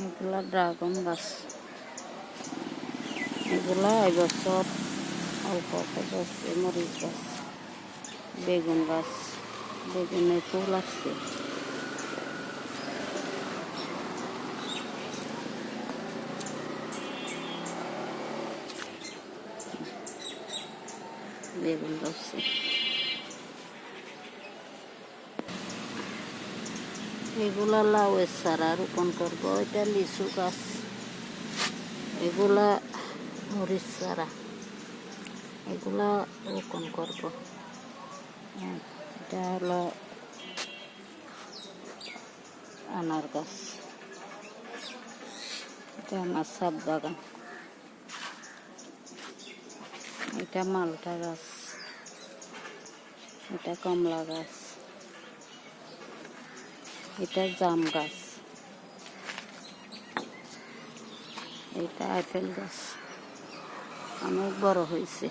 এগুলা ড্রাগন গাছ, এগুলা এবছর অল্প অল্প ধরছে। মরিচ গাছ, বেগুন গাছ, বেগুনের ফুল আসছে। বেগুন ধরছে। এগুলা লাউয়ের চারা রোপণ করবো। এটা লিচু গাছ, এগুলা মরিচ চারা, এগুলা রোপণ করবো। এটা হলো আনার গাছ, এটা আমার ছাদ বাগান। এটা মালটা গাছ, এটা কমলা গাছ, এটা জাম গাছ, এটা আপেল গাছ, অনেক বড় হয়েছে।